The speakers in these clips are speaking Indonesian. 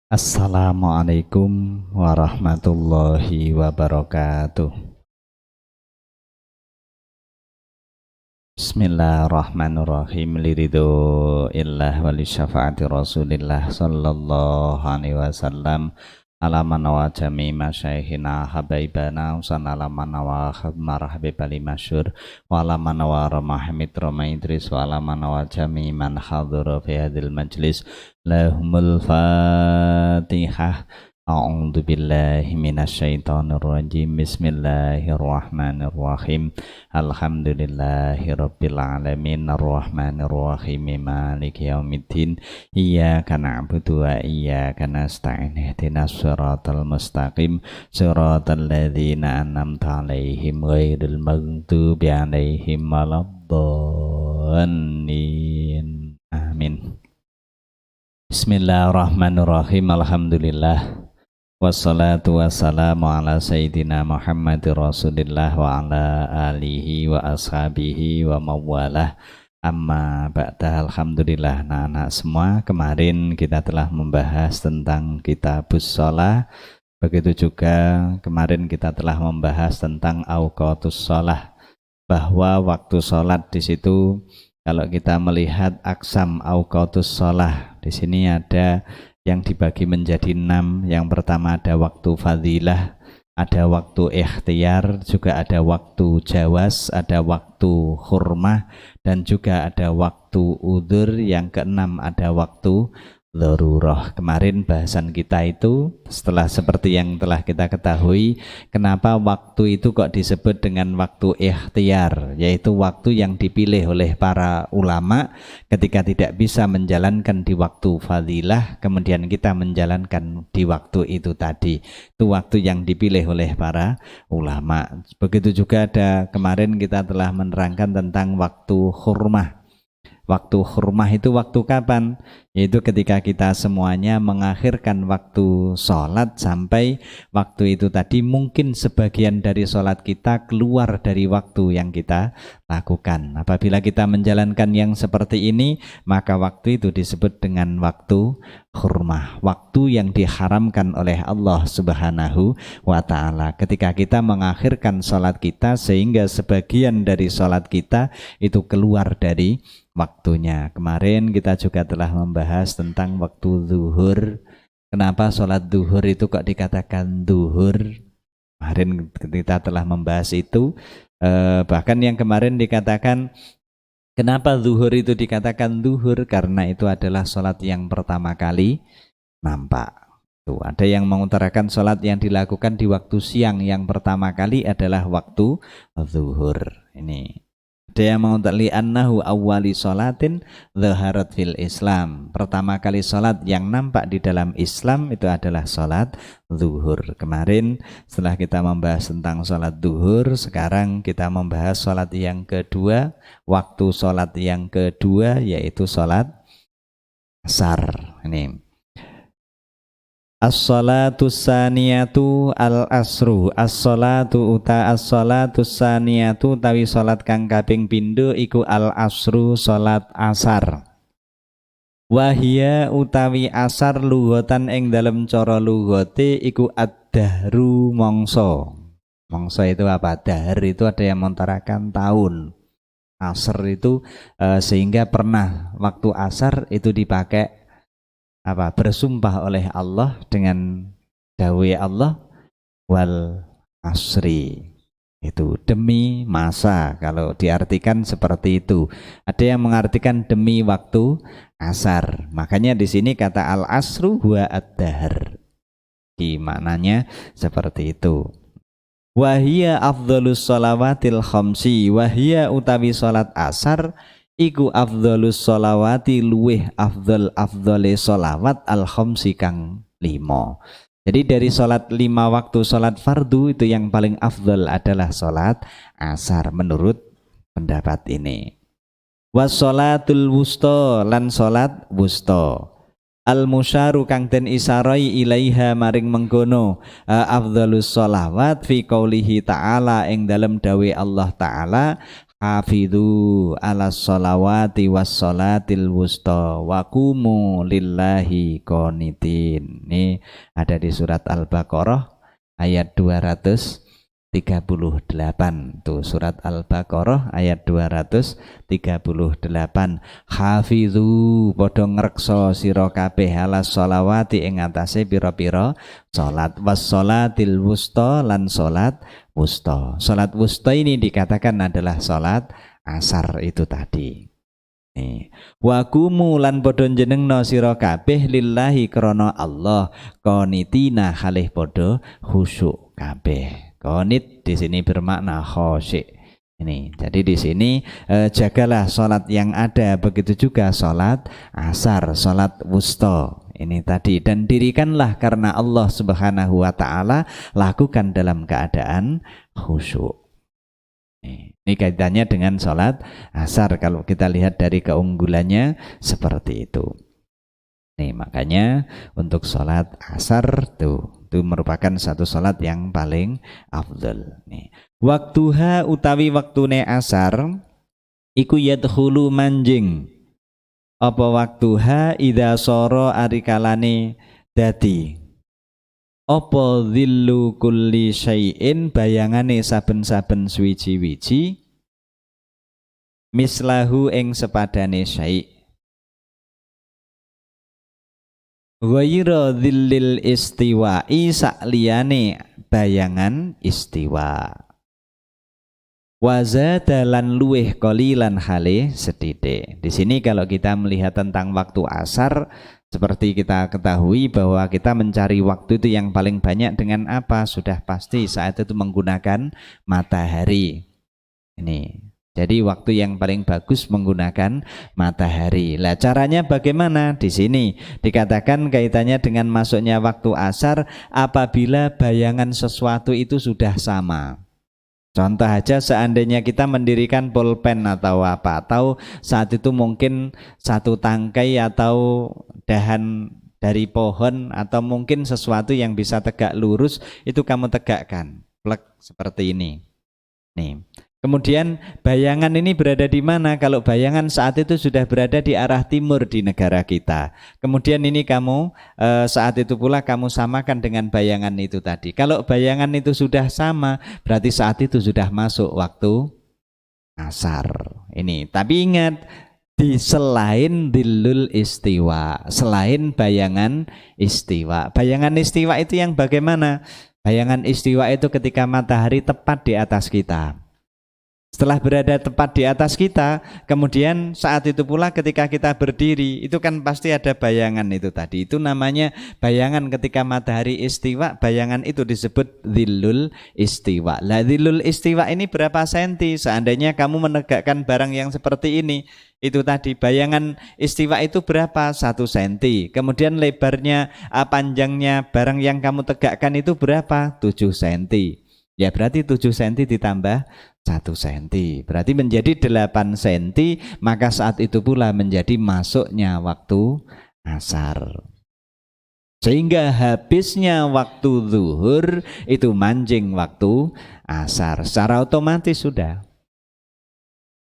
Assalamualaikum warahmatullahi wabarakatuh. Bismillahirrahmanirrahim. Liridho illah wali syafaati rasulillah sallallahu alaihi wasallam. Alaman wa jami masyaihina habaibana usan alaman wa marhabibali masyur wa alaman wa ramahmid ramaidris wa alaman wa jami man hadhura fi hadil majlis lahumul fatihah. A'udzu billahi minasyaitonir rajim. Bismillahirrahmanirrahim. Alhamdulillahirabbil alamin arrahmanir rahim maliki yaumiddin. Iyyaka na'budu wa iyyaka nasta'in. Ihdinas siratal mustaqim. Siratal ladzina an'amta 'alaihim ghairil maghdubi 'alaihim waladdallin. Amin. Bismillahirrahmanirrahim. Alhamdulillah. Wassalatu wassalamu ala sayyidina Muhammadir Rasulillah wa ala alihi wa ashabihi wa mawalah. Amma ba'da. Alhamdulillah, anak-anak semua, kemarin kita telah membahas tentang kitabus shalah. Begitu juga kemarin kita telah membahas tentang auqatus shalah, bahwa waktu sholat di situ kalau kita melihat aksam auqatus shalah, di sini ada yang dibagi menjadi 6. Yang pertama ada waktu fadilah, ada waktu ikhtiar, juga ada waktu jawaz, ada waktu hurmah, dan juga ada waktu udzur. Yang keenam ada waktu darurah. Kemarin bahasan kita itu setelah seperti yang telah kita ketahui, kenapa waktu itu kok disebut dengan waktu ikhtiar, yaitu waktu yang dipilih oleh para ulama ketika tidak bisa menjalankan di waktu fadilah, kemudian kita menjalankan di waktu itu tadi. Itu waktu yang dipilih oleh para ulama. Begitu juga ada kemarin kita telah menerangkan tentang waktu hurmah. Waktu hurmah itu waktu kapan? Yaitu ketika kita semuanya mengakhirkan waktu sholat sampai waktu itu tadi mungkin sebagian dari sholat kita keluar dari waktu yang kita lakukan. Apabila kita menjalankan yang seperti ini, maka waktu itu disebut dengan waktu hurmah, waktu yang diharamkan oleh Allah Subhanahu wa ta'ala. Ketika kita mengakhirkan sholat kita sehingga sebagian dari sholat kita itu keluar dari waktunya. Kemarin kita juga telah membahas tentang waktu zuhur. Kenapa sholat zuhur itu kok dikatakan zuhur? Kemarin kita telah membahas itu. Bahkan yang kemarin dikatakan kenapa zuhur itu dikatakan zuhur? Karena itu adalah sholat yang pertama kali nampak. Tuh, ada yang mengutarakan sholat yang dilakukan di waktu siang yang pertama kali adalah waktu zuhur. Ini ada yang mengutarakan annahu awwali sholatin zaharat fil Islam. Pertama kali sholat yang nampak di dalam Islam itu adalah sholat zuhur. Kemarin setelah kita membahas tentang sholat zuhur, sekarang kita membahas sholat yang kedua. Waktu sholat yang kedua yaitu sholat asar. Ini as-salatu saniyatu al-asru. As-salatu uta as-salatu saniyatu tawi salat kang kaping pindho iku al-asru salat asar. Wahia utawi asar lughatan ing dalem cara lugate iku ad-dahru mangsa. Mangsa itu apa? Dahr itu ada yang mengutarakan tahun. Asar itu sehingga pernah waktu asar itu dipakai bersumpah oleh Allah dengan dawai Allah wal asri, itu demi masa. Kalau diartikan seperti itu, ada yang mengartikan demi waktu asar. Makanya di sini kata al asru huwa ad-dahr, maknanya seperti itu. Wahia afdhalus sholawatil khamsi. Wahia utawi salat asar iku afdhalus sholawati luweh afdhale sholawat al khamsi kang 5. Jadi dari sholat 5 waktu sholat fardu itu yang paling afdhal adalah sholat asar menurut pendapat ini. Wassolatul wusta lan sholat wusta. Al musyaru kang den isarai ilaiha maring mengkono afdhalus sholawat fi qaulihi ta'ala ing dalem dawe Allah Ta'ala hafidhu ala sholawati was sholatil wusta wa qumu lillahi qanitin. Ini ada di surat Al-Baqarah ayat 238. Tuh surat Al-Baqarah ayat 238. Hafidhu padha ngreksa sira kabeh ala sholawati ing atase pira-pira salat was sholatil wusta lan salat wusta. Salat wusta ini dikatakan adalah salat asar itu tadi. Wa qumu lan padha njenengna sira kabeh lillahi krana Allah qanitina halih padha khusyuk kabeh. Qanit di sini bermakna khosyi. Ini. Jadi di sini jagalah salat yang ada, begitu juga salat asar, salat wusta. Ini tadi, dan dirikanlah karena Allah Subhanahu wa taala, lakukan dalam keadaan khusyuk. Ini kaitannya dengan salat asar kalau kita lihat dari keunggulannya seperti itu. Nih, makanya untuk salat asar itu merupakan satu salat yang paling afdal. Nih, waktuha utawi waktune asar iku yadkhulu manjing. Apa waktuha idza sara arikalane dadi apa dhillu kulli syai'in bayangane saben-saben suwiji-wiji mislahu ing sepadane syai'. Ghaira dhillil istiwa'i sakliyane bayangan istiwa. Wa zada lan luweh qalilan hale sedidik. Di sini kalau kita melihat tentang waktu asar, seperti kita ketahui bahwa kita mencari waktu itu yang paling banyak dengan apa? Sudah pasti saat itu menggunakan matahari. Ini. Jadi waktu yang paling bagus menggunakan matahari. Lah caranya bagaimana? Di sini dikatakan kaitannya dengan masuknya waktu asar apabila bayangan sesuatu itu sudah sama. Contoh aja seandainya kita mendirikan pulpen atau apa, atau saat itu mungkin satu tangkai atau dahan dari pohon atau mungkin sesuatu yang bisa tegak lurus itu kamu tegakkan, plek seperti ini. Nih. Kemudian bayangan ini berada di mana? Kalau bayangan saat itu sudah berada di arah timur di negara kita. Kemudian ini kamu saat itu pula kamu samakan dengan bayangan itu tadi. Kalau bayangan itu sudah sama, berarti saat itu sudah masuk waktu asar. Ini. Tapi ingat, di selain dhillul istiwa, selain bayangan istiwa. Bayangan istiwa itu yang bagaimana? Bayangan istiwa itu ketika matahari tepat di atas kita. Setelah berada tepat di atas kita, kemudian saat itu pula ketika kita berdiri, itu kan pasti ada bayangan itu tadi. Itu namanya bayangan ketika matahari istiwa, bayangan itu disebut dhillul istiwa. Lah dhillul istiwa ini berapa senti? Seandainya kamu menegakkan barang yang seperti ini, itu tadi bayangan istiwa itu berapa? 1 senti. Kemudian lebarnya, panjangnya barang yang kamu tegakkan itu berapa? 7 senti. Ya berarti 7 senti ditambah 1 senti, berarti menjadi 8 senti, maka saat itu pula menjadi masuknya waktu asar. Sehingga habisnya waktu zuhur itu manjing waktu asar, secara otomatis sudah.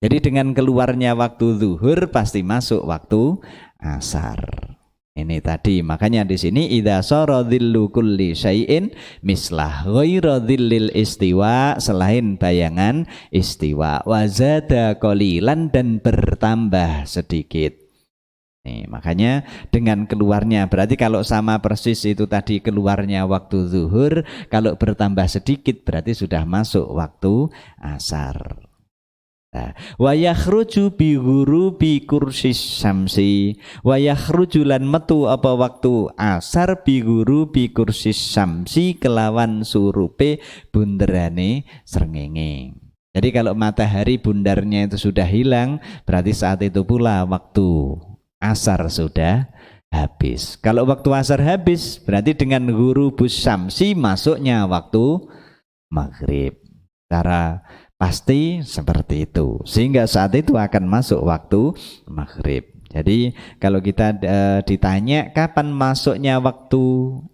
Jadi dengan keluarnya waktu zuhur pasti masuk waktu asar. Ini tadi, makanya di sini idza sara dhillu kulli syai'in mislah ghaira dhillil istiwa, selain bayangan istiwa, wa zada qalilan dan bertambah sedikit. Nih, makanya dengan keluarnya, berarti kalau sama persis itu tadi keluarnya waktu zuhur, kalau bertambah sedikit berarti sudah masuk waktu asar. Wa yakhruju bi ghurubi kursis syamsi, wa yakhruju lan metu apa waktu asar bi ghurubi kursis syamsi kelawan surupe bunderane srengenge. Jadi kalau matahari bundarnya itu sudah hilang, berarti saat itu pula waktu asar sudah habis. Kalau waktu asar habis, berarti dengan ghurubus syamsi masuknya waktu maghrib. Cara pasti seperti itu, sehingga saat itu akan masuk waktu maghrib. Jadi kalau kita ditanya kapan masuknya waktu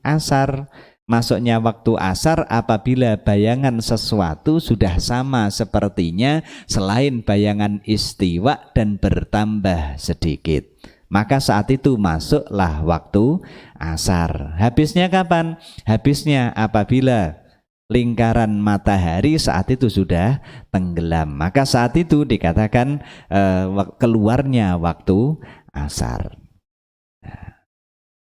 asar, masuknya waktu asar apabila bayangan sesuatu sudah sama sepertinya selain bayangan istiwa dan bertambah sedikit. Maka saat itu masuklah waktu asar. Habisnya kapan? Habisnya apabila lingkaran matahari saat itu sudah tenggelam. Maka saat itu dikatakan keluarnya waktu asar.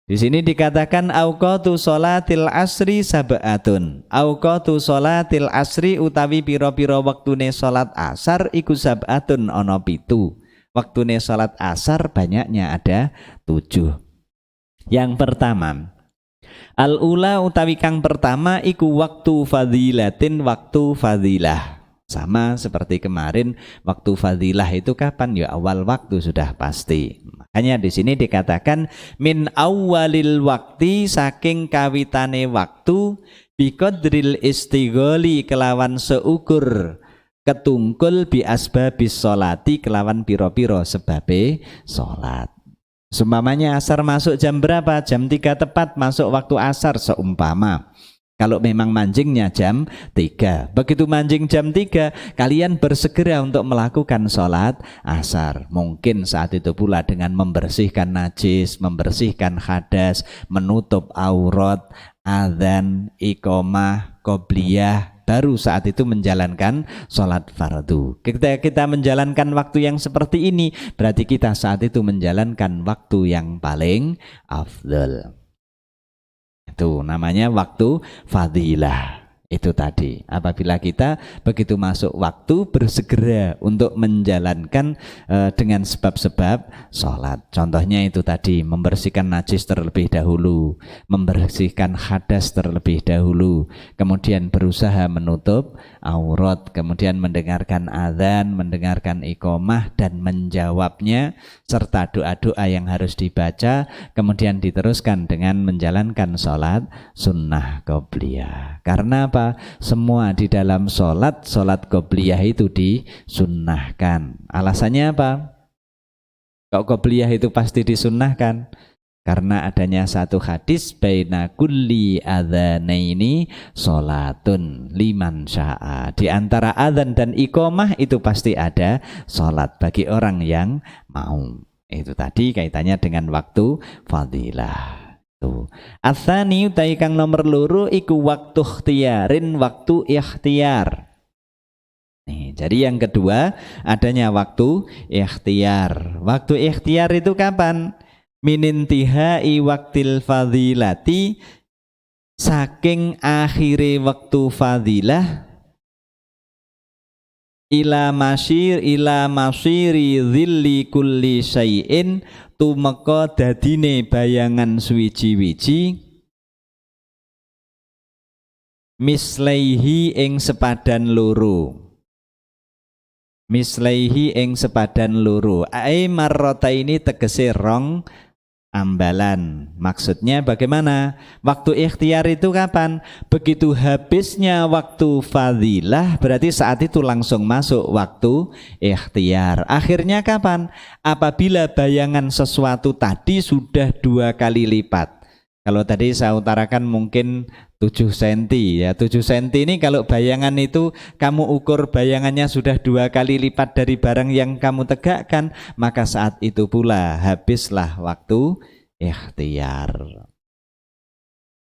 Di sini dikatakan auqatu sholatil asri sab'atun. Auqatu sholatil asri utawi pira-pira waktune salat asar iku sab'atun ana 7. Waktune salat asar banyaknya ada 7. Yang pertama, al-ula utawi kang pertama iku waktu fadilatin, waktu fadilah. Sama seperti kemarin, waktu fadilah itu kapan? Ya awal waktu sudah pasti. Makanya di sini dikatakan min awalil wakti, saking kawitane waktu, biqadril istigholi kelawan seukur ketungkul bi asbabis sholati kelawan piro-piro sebabe sholat. Seumpamanya asar masuk jam berapa? Jam 3 tepat masuk waktu asar seumpama. Kalau memang mancingnya jam 3, begitu mancing jam 3, kalian bersegera untuk melakukan sholat asar. Mungkin saat itu pula dengan membersihkan najis, membersihkan hadas, menutup aurat, adzan, iqomah, qobliyah, baru saat itu menjalankan sholat fardu. Kita menjalankan waktu yang seperti ini, berarti kita saat itu menjalankan waktu yang paling afdal. Itu namanya waktu fadilah. Itu tadi, apabila kita begitu masuk waktu bersegera untuk menjalankan dengan sebab-sebab sholat. Contohnya itu tadi, membersihkan najis terlebih dahulu, membersihkan hadas terlebih dahulu, kemudian berusaha menutup aurat, kemudian mendengarkan adzan, mendengarkan iqomah dan menjawabnya, serta doa-doa yang harus dibaca, kemudian diteruskan dengan menjalankan sholat sunnah qobliyah. Karena apa? Semua di dalam sholat qobliyah itu disunnahkan. Alasannya apa? Kok qobliyah itu pasti disunnahkan? Karena adanya satu hadis, baina kulli adzanaini sholatun liman sya'a. Di antara adzan dan iqomah itu pasti ada sholat bagi orang yang mau. Itu tadi kaitannya dengan waktu fadilah. Atsani utai kang nomor loro iku waktu ikhtiarin, waktu ikhtiar. Nih, jadi yang kedua adanya waktu ikhtiar. Waktu ikhtiar itu kapan? Minintihai waktil fadilati, saking akhire waktu fadilah, ila masiri dhilli kulli syai'in, tumeka dadine bayangan suwiji-wiji, mislaihi ing sepadan loro. Mislaihi ing sepadan loro. Ai marrota ini tegese rong ambalan. Maksudnya bagaimana? Waktu ikhtiar itu kapan? Begitu habisnya waktu fadilah, berarti saat itu langsung masuk waktu ikhtiar. Akhirnya kapan? Apabila bayangan sesuatu tadi sudah 2 kali lipat. Kalau tadi saya utarakan mungkin 7 cm ya. 7 cm ini kalau bayangan itu kamu ukur bayangannya sudah 2 kali lipat dari barang yang kamu tegakkan, maka saat itu pula habislah waktu ikhtiar.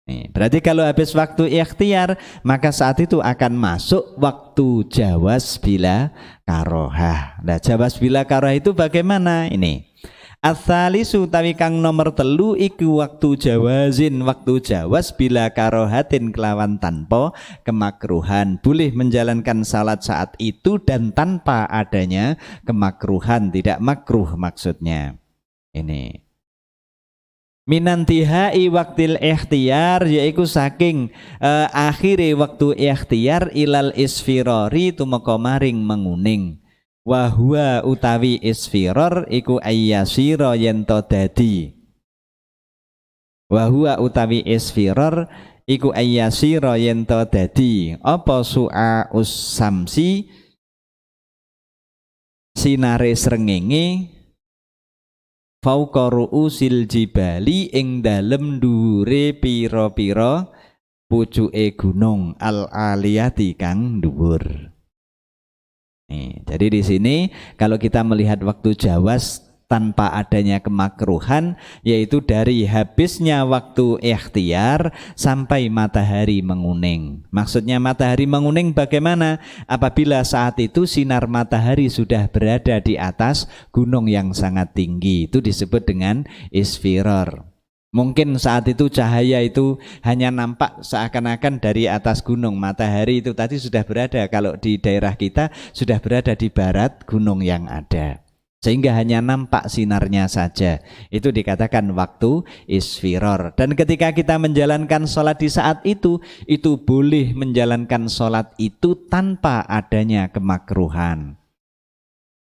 Nih, berarti kalau habis waktu ikhtiar, maka saat itu akan masuk waktu jawaz bila karohah. Nah, jawaz bila karohah itu bagaimana? Ini Ats-tsalisu utawi kang nomor 3 iku waktu jawazin, waktu jawaz bila karohatin kelawan tanpa kemakruhan. Boleh menjalankan salat saat itu dan tanpa adanya kemakruhan, tidak makruh maksudnya. Ini minantihai waktil ikhtiar, yaitu saking akhire waktu ikhtiar ilal isfirori tumeka maring menguning. Wahwa utawi isfiror iku ayyasira yento dadi. Wahwa utawi isfiror iku ayyasira yento dadi apa su'aus samsi, sinare srengenge, fauqa ru'usil jibali ing dalem dhuwure pira-pira pucuke gunung al-aliyati kang dhuwur. Jadi di sini kalau kita melihat waktu jawas tanpa adanya kemakruhan, yaitu dari habisnya waktu ikhtiar sampai matahari menguning. Maksudnya matahari menguning bagaimana? Apabila saat itu sinar matahari sudah berada di atas gunung yang sangat tinggi, itu disebut dengan isfiror. Mungkin saat itu cahaya itu hanya nampak seakan-akan dari atas gunung. Matahari itu tadi sudah berada, kalau di daerah kita sudah berada di barat gunung yang ada, sehingga hanya nampak sinarnya saja. Itu dikatakan waktu isfiror. Dan ketika kita menjalankan sholat di saat itu boleh menjalankan sholat itu tanpa adanya kemakruhan.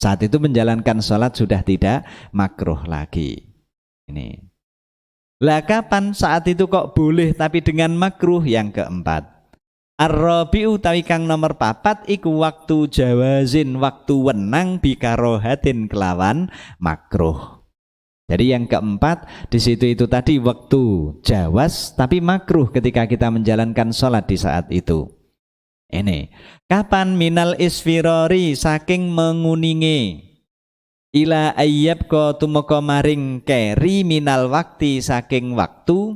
Saat itu menjalankan sholat sudah tidak makruh lagi. Ini. Lah kapan saat itu kok boleh tapi dengan makruh? Yang keempat, ar-rabi'u utawi kang nomor 4 iku waktu jawazin, waktu wenang bikarohatin kelawan makruh. Jadi yang keempat di situ itu tadi waktu jawaz tapi makruh ketika kita menjalankan sholat di saat itu. Ini kapan? Minal isfirori, saking menguningi, ila ayyab ko tumeka maring keri minal wakti, saking waktu,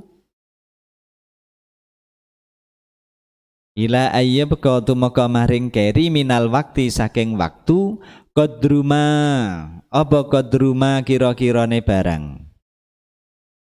ila ayyab ko tumeka maring keri minal wakti, saking waktu, kodruma apa kodruma kira-kirane barang,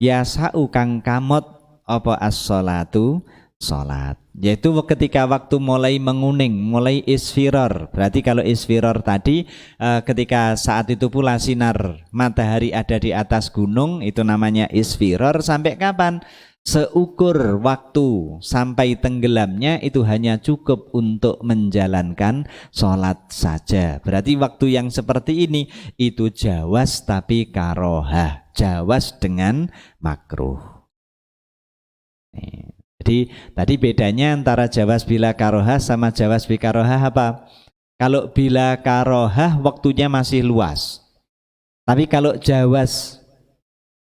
yasau kang kamot apa as-sholatu sholat, yaitu ketika waktu mulai menguning, mulai isfiror. Berarti kalau isfiror tadi ketika saat itu pula sinar matahari ada di atas gunung, itu namanya isfiror. Sampai kapan? Seukur waktu sampai tenggelamnya itu hanya cukup untuk menjalankan sholat saja. Berarti waktu yang seperti ini itu jawas tapi karohah, jawas dengan makruh. Jadi tadi bedanya antara jawas bila karohah sama jawas bi karohah apa? Kalau bila karohah waktunya masih luas. Tapi kalau jawas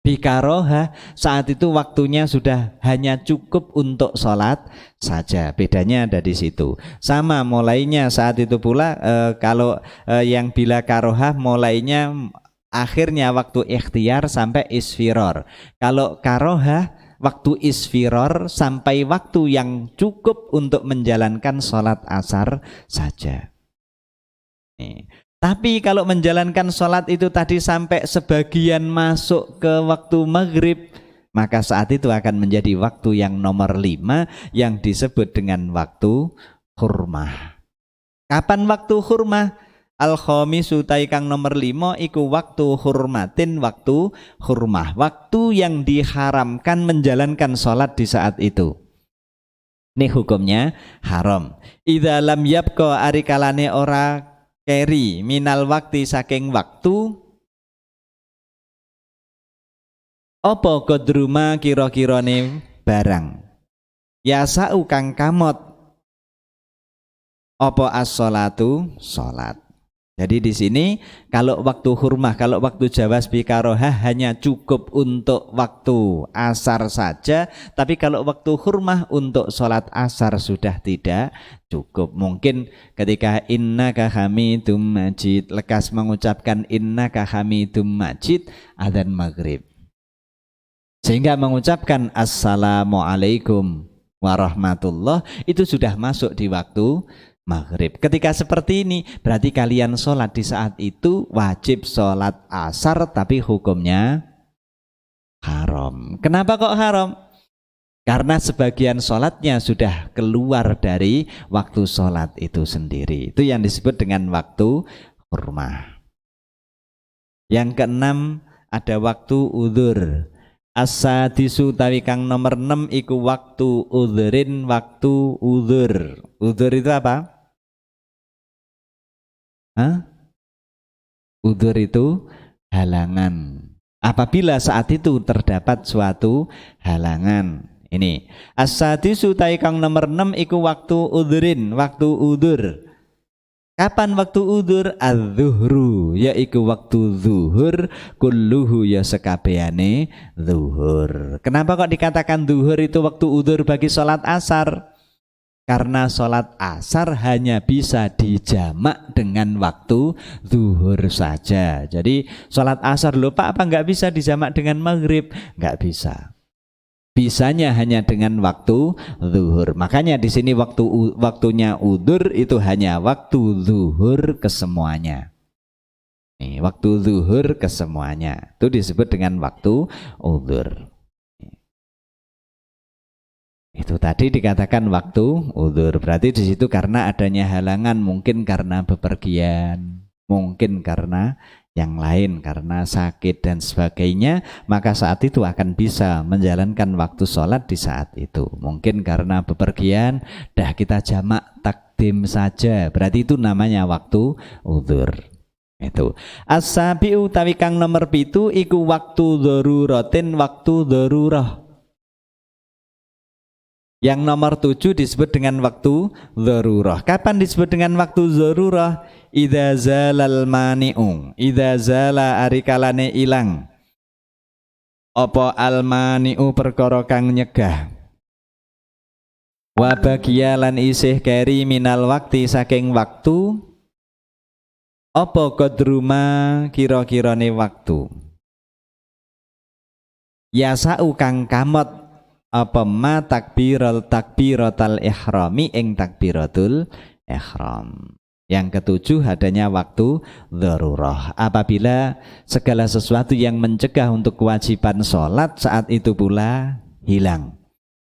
bi karohah saat itu waktunya sudah hanya cukup untuk sholat saja. Bedanya ada di situ. Sama mulainya saat itu pula kalau yang bila karohah mulainya akhirnya waktu ikhtiar sampai isfiror. Kalau karohah waktu isfiror sampai waktu yang cukup untuk menjalankan sholat asar saja. Tapi kalau menjalankan sholat itu tadi sampai sebagian masuk ke waktu maghrib, maka saat itu akan menjadi waktu yang nomor 5 yang disebut dengan waktu hurmah. Kapan waktu hurmah? Al-khamisu utai kang nomor 5 iku waktu hurmatin, waktu hurmah, waktu yang diharamkan menjalankan sholat di saat itu. Ini hukumnya haram. Idza lam yabqa arikalane ora keri minal waktu saking waktu, apa kodruma kira-kirane barang, yasau kang kamot apa as-sholatu sholat. Jadi di sini kalau waktu hurmah, kalau waktu jawas bi karohah hanya cukup untuk waktu asar saja, tapi kalau waktu hurmah untuk sholat asar sudah tidak cukup. Mungkin ketika innaka hamidum majid, lekas mengucapkan innaka hamidum majid, adzan maghrib, sehingga mengucapkan assalamualaikum warahmatullah itu sudah masuk di waktu maghrib. Ketika seperti ini berarti kalian sholat di saat itu wajib sholat asar, tapi hukumnya haram. Kenapa kok haram? Karena sebagian sholatnya sudah keluar dari waktu sholat itu sendiri. Itu yang disebut dengan waktu hurmah. Yang keenam ada waktu udzur. As-sadisu tawi kang nomor 6 iku waktu udzurin, waktu udzur. Udzur itu apa? Udzur itu halangan. Apabila saat itu terdapat suatu halangan. Ini as-sadisu tawi kang nomor 6 iku waktu udzurin, waktu udzur. Kapan waktu udzur? Az-zuhru, yaiku waktu zuhur, kulluhu ya sekabehane zuhur. Kenapa kok dikatakan zuhur itu waktu udzur bagi sholat asar? Karena sholat asar hanya bisa dijamak dengan waktu zuhur saja. Jadi sholat asar lupa apa nggak bisa dijamak dengan maghrib? Nggak bisa. Bisanya hanya dengan waktu zuhur. Makanya di sini waktunya udzur itu hanya waktu zuhur kesemuanya. Nih, waktu zuhur kesemuanya. Itu disebut dengan waktu udzur. Itu tadi dikatakan waktu udzur. Berarti di situ karena adanya halangan, mungkin karena bepergian, mungkin karena yang lain, karena sakit dan sebagainya, maka saat itu akan bisa menjalankan waktu sholat di saat itu. Mungkin karena bepergian, dah kita jamak takdim saja, berarti itu namanya waktu udzur. Itu as-sabi'u utawi kang nomor 7 iku waktu dzaruratin, waktu dzarurah. Yang nomor 7 disebut dengan waktu dzarurah. Kapan disebut dengan waktu dzarurah? Idza zalal mani'u, idza zala arikalane ilang apa al mani'u perkara kang nyegah, wa baqiya lan isih keri minal wakti saking waktu, apa qadruma kira-kirane waktu, yasau kang kamot apa ma takbiratal ihrami ing takbiratul ihram. Yang ketujuh adanya waktu dzarurah. Apabila segala sesuatu yang mencegah untuk kewajiban sholat saat itu pula hilang.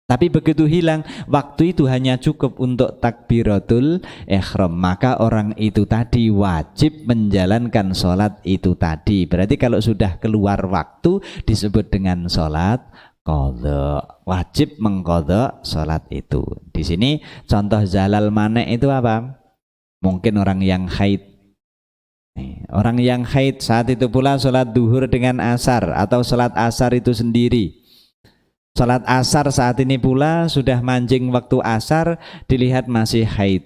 Tapi begitu hilang, waktu itu hanya cukup untuk takbiratul ihram, maka orang itu tadi wajib menjalankan sholat itu tadi. Berarti kalau sudah keluar waktu disebut dengan sholat qadha, wajib mengqadha sholat itu. Di sini contoh zalal mane itu apa? Mungkin orang yang haid. Orang yang haid saat itu pula sholat duhur dengan asar atau sholat asar itu sendiri. Sholat asar saat ini pula sudah manjing waktu asar, dilihat masih haid.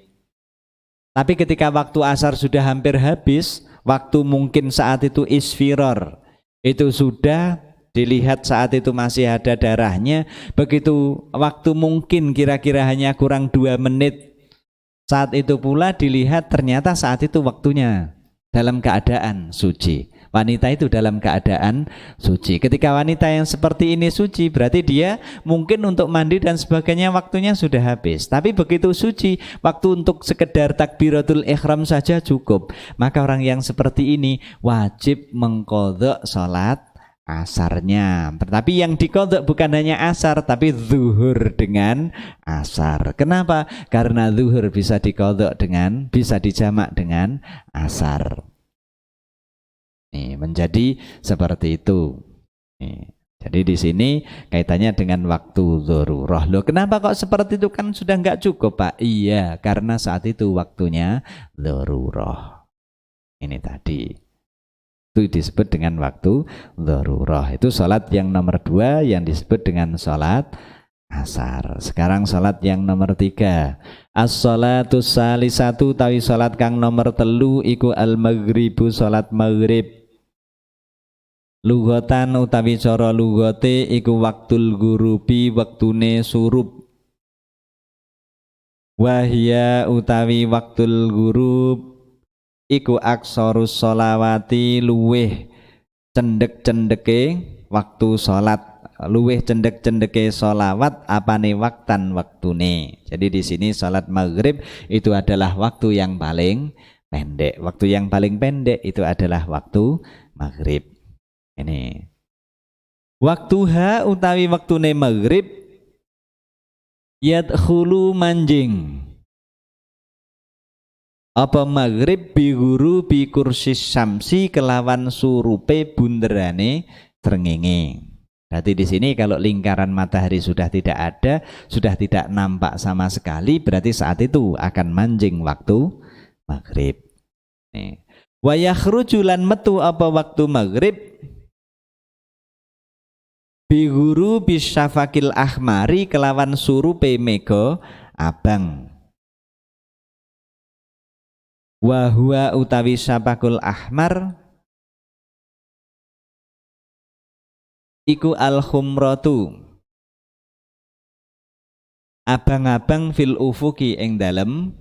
Tapi ketika waktu asar sudah hampir habis, waktu mungkin saat itu isfiror, itu sudah dilihat saat itu masih ada darahnya. Begitu waktu mungkin kira-kira hanya kurang 2 menit, saat itu pula dilihat ternyata saat itu waktunya dalam keadaan suci. Wanita itu dalam keadaan suci. Ketika wanita yang seperti ini suci, berarti dia mungkin untuk mandi dan sebagainya waktunya sudah habis. Tapi begitu suci, waktu untuk sekedar takbiratul ihram saja cukup. Maka orang yang seperti ini wajib mengqadha sholat asarnya. Tetapi yang diqadha bukan hanya asar, tapi zuhur dengan asar. Kenapa? Karena zuhur bisa diqadha dengan, bisa dijamak dengan asar. Nih, menjadi seperti itu. Nih, jadi di sini kaitannya dengan waktu dzarurah. Loh, kenapa kok seperti itu, kan sudah nggak cukup, Pak? Iya, karena saat itu waktunya dzarurah. Ini tadi. Itu disebut dengan waktu dzarurah. Itu salat yang nomor 2 yang disebut dengan salat asar. Sekarang salat yang nomor 3. As-salatu salisatu tawi salat kang nomor 3 iku al-maghribu, salat maghrib. Lugatan utawi cara lugate iku waktul gurubi, waktune surup. Wahia utawi waktul gurub iku aksarus sholawati, luweh cendek-cendeke waktu sholat, luweh cendek-cendeke sholawat apane waktan waktune. Jadi di sini sholat maghrib itu adalah waktu yang paling pendek. Waktu yang paling pendek itu adalah waktu maghrib. Ini waktuha utawi waktune maghrib yadkhulu manjing apa maghrib biguru bi kursi syamsi kelawan surupe bunderane srengenge. Berarti di sini kalau lingkaran matahari sudah tidak ada, sudah tidak nampak sama sekali, berarti saat itu akan manjing waktu maghrib. Nih. Wa yakhruju lan metu apa waktu maghrib biguru bisyafakil ahmari kelawan surupe mega abang. Wa huwa utawi syafaqul ahmar iku al khumratu abang-abang fil ufuki ing dalem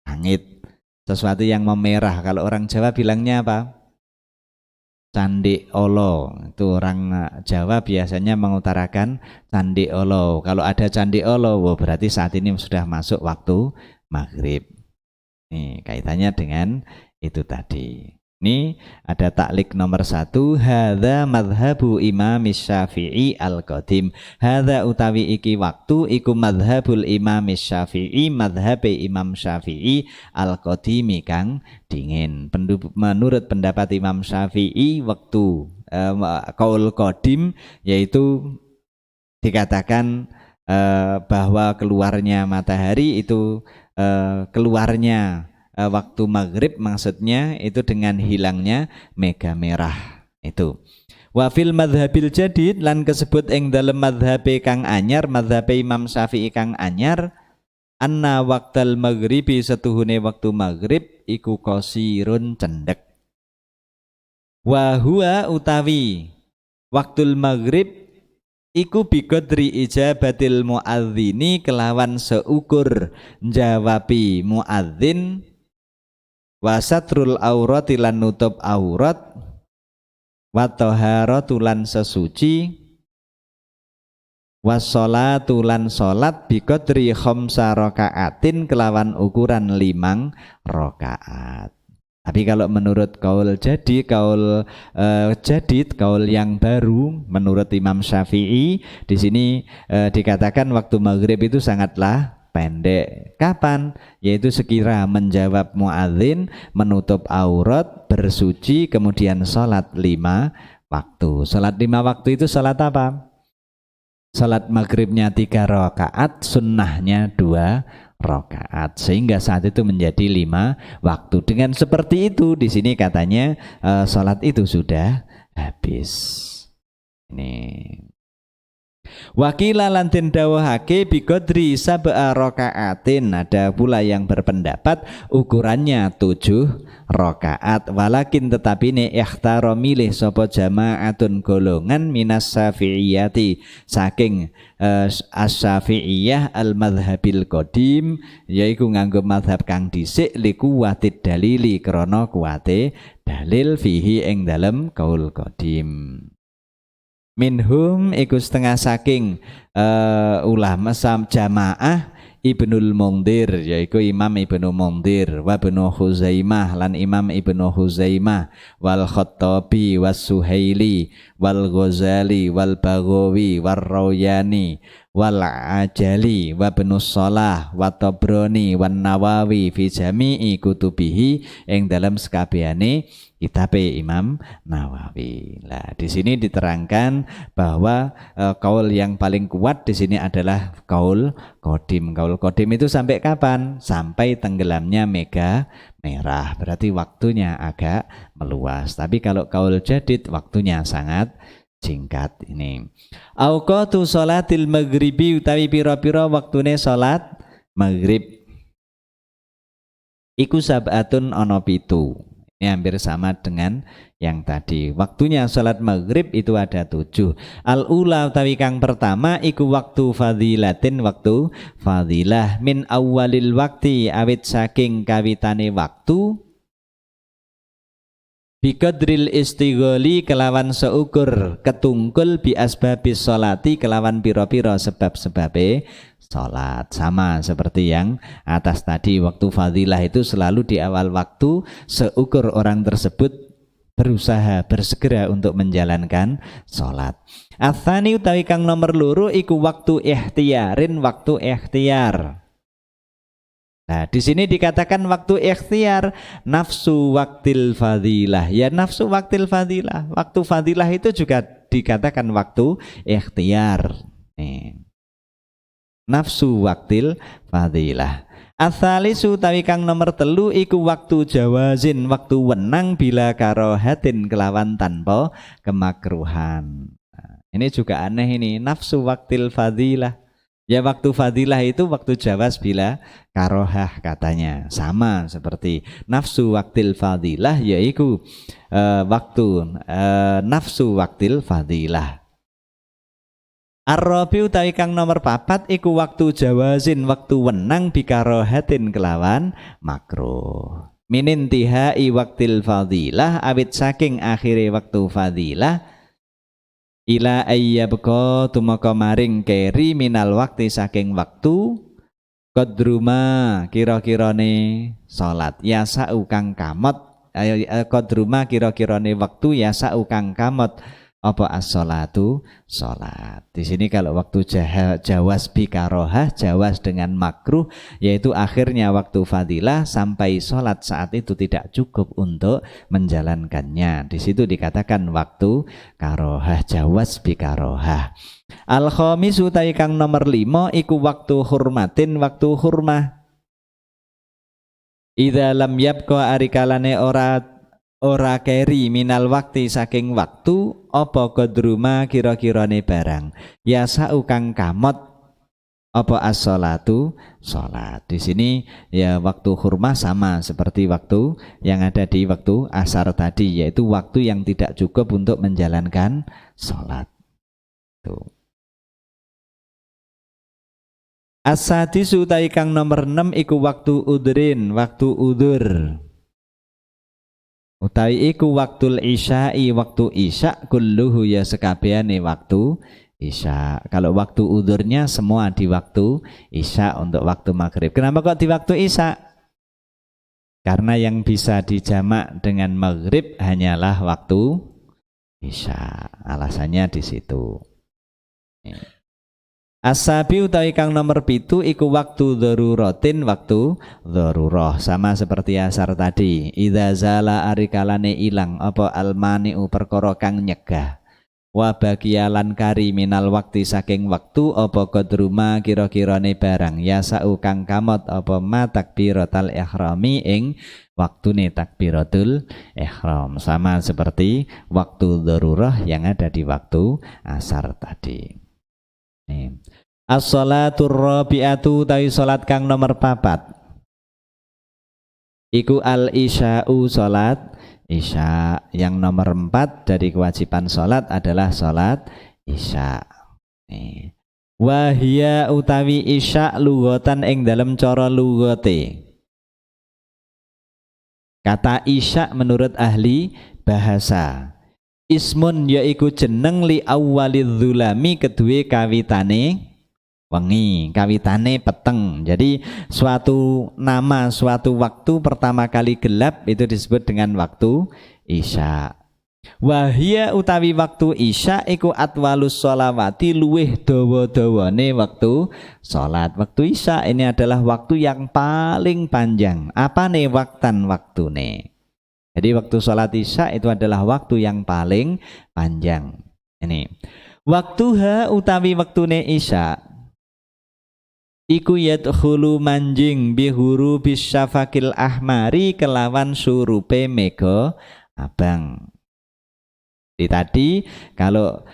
langit, sesuatu yang memerah. Kalau orang Jawa bilangnya apa? Candi Olo. Itu orang Jawa biasanya mengutarakan Candi Olo. Kalau ada Candi Olo, wah berarti saat ini sudah masuk waktu maghrib. Nih kaitannya dengan itu tadi. Ini ada taklik nomor 1. Hadza madhabu Imam Syafi'i al-qadim. Hadza utawi iki waktu iku madhabul Imam Syafi'i, madhabe Imam Syafi'i al-qadimi kang dingin. Menurut pendapat Imam Syafi'i waktu qaul qadim yaitu dikatakan bahwa keluarnya matahari itu keluarnya waktu maghrib, maksudnya itu dengan hilangnya mega merah itu. Wa fil madhabil jadid lan kesebut ing dalem madhabe kang anyar, madhabe Imam Syafi'i kang anyar, anna waqtal maghribi setuhune waktu maghrib iku qasirun cendek. Wa huwa utawi waktul maghrib iku biqadri ijabatil muadzini kelawan seukur jawabi muadzin, wasatrul aurati lan nutup aurat, wa taharatu lan sesuci, wassolatu lan salat biqadri khamsa rakaatin kelawan ukuran 5 rakaat. Tapi kalau menurut kaul jadid, kaul yang baru menurut Imam Syafi'i di sini dikatakan waktu maghrib itu sangatlah pendek. Kapan? Yaitu sekira menjawab muadzin, menutup aurat, bersuci, kemudian sholat 5 waktu. Sholat 5 waktu itu sholat apa? Sholat maghribnya 3 rakaat, sunnahnya 2 rakaat, sehingga saat itu menjadi 5 waktu. Dengan seperti itu di sini katanya sholat itu sudah habis. Ini wakila lantin dawahake biqadri sab'a rakaatin. Ada pula yang berpendapat ukurannya 7 rakaat. Walakin tetapi ne ikhtaro milih sapa jama'atun golongan minas syafi'iyati saking as-syafi'iyah al-madhabil qadim, yaiku nganggo madhab kang dhisik liku watid dalili krana kuwate dalil fihi ing dalem kaul qadim. Minhum iku setengah saking ulama jamaah Ibnul Mundhir, yaitu Imam Ibnu Mundhir, wa Ibnu Huzaimah lan Imam Ibnu Huzaimah, wal Khattabi was Suhaili wal Ghazali wal Baghawi war Rawyani wal Ajali wa Ibnu Shalah wa Tabrani wan Nawawi fi jami'i kutubihi ing dalam sekabehane kitabe Imam Nawawi. Nah, di sini diterangkan bahwa kaul yang paling kuat di sini adalah kaul qadim. Kaul qadim itu sampai kapan? Sampai tenggelamnya mega merah. Berarti waktunya agak meluas. Tapi kalau kaul jadid waktunya sangat singkat ini. Auqatu sholatil maghribi utawi pira-pira waktune salat maghrib iku sab'atun ana 7. Ini hampir sama dengan yang tadi. Waktunya salat maghrib itu ada 7. Al-ula utawi kang pertama iku waktu fadilatin, waktu fadilah min awalil wakti awit saking kawitane waktu, biqadril istighali kelawan seukur ketungkul bi asbabis sholati kelawan pira-pira sebab-sebabe salat. Sama seperti yang atas tadi, waktu fadilah itu selalu di awal waktu seukur orang tersebut berusaha bersegera untuk menjalankan salat. Atsani utawi kang nomor loro iku waktu ikhtiarin, waktu ikhtiar. Nah, di sini dikatakan waktu ikhtiar, nafsu waktil fadilah. Ya, nafsu waktil fadilah. Waktu fadilah itu juga dikatakan waktu ikhtiar. Nih. Nafsu waktil fadilah. Atsalisu utawi kang nomor 3 iku waktu jawazin, waktu wenang bila karohatin kelawan tanpa kemakruhan. Nah, ini juga aneh ini, nafsu waktil fadilah. Ya waktu fadilah itu waktu jawaz bila karohah katanya. Sama seperti nafsu waktil fadilah yaitu waktu nafsu waktil fadilah. Ar-rabi utawi kang nomor papat iku waktu jawazin waktu wenang bikarohatin kelawan makruh. Minin tihai waktil fadilah awit saking akhire waktu fadilah ila ayyabqa tumaka maring keri minal waktu saking waktu qadruma kira-kirane salat yasau kang kamot qadruma kira-kirane waktu yasau kang kamot apa as-sholatu salat. Di sini kalau waktu jawaz bikarohah jawaz dengan makruh yaitu akhirnya waktu fadilah sampai salat saat itu tidak cukup untuk menjalankannya. Di situ dikatakan waktu karohah jawaz bikarohah. Al-khamis utai kang nomor 5 iku waktu hurmatin waktu hurmah. Idza lam yabqa arikalane ora keri minal waktu saking waktu apa qadruma kira-kirane barang yasau kang kamot apa as-sholatu salat. Di sini ya waktu hurmah sama seperti waktu yang ada di waktu asar tadi yaitu waktu yang tidak cukup untuk menjalankan salat. Tuh. As-sadisu utai kang nomor 6 iku waktu udrin waktu udur. Utawi iku waktul isya'i waktu isya kulluhu ya sekabehane waktu isya. Kalau waktu udurnya semua di waktu isya untuk waktu maghrib. Kenapa kok di waktu isya? Karena yang bisa dijamak dengan maghrib hanyalah waktu isya. Alasannya di situ. Asabi utawi kang nomor 7 iku waktu daruratin waktu darurah sama seperti asar tadi. Idza zala arikalane ilang apa almani'u perkara kang nyegah. Wa bagialan kari minal waktu saking waktu apa qadruma kira-kirane barang yasau kang kamot apa ma takbiratul ihrami ing waktune takbiratul ihram sama seperti waktu darurah yang ada di waktu asar tadi. As-shalatur rabi'atu tawi salat kang nomor 4 iku al-isya'u salat isya. Yang nomor 4 dari kewajiban salat adalah salat isya. Wahia utawi isya lughatan ing dalam cara lughate. Kata isya menurut ahli bahasa ismun yaiku jeneng li awwalidz zulami kedue kawitane wengi, kawitane peteng. Jadi suatu nama, suatu waktu pertama kali gelap itu disebut dengan waktu isya. Wahia utawi waktu isya iku atwalus sholawati luweh dawa-dawane waktu salat. Waktu isya ini adalah waktu yang paling panjang. Apane waktan waktune? Jadi waktu salat isya itu adalah waktu yang paling panjang. Ini waktuha utawi waktune isya iku yadkhulu manjing bihuru bisyafakil ahmari kelawan surupe mega abang. Tadi kalau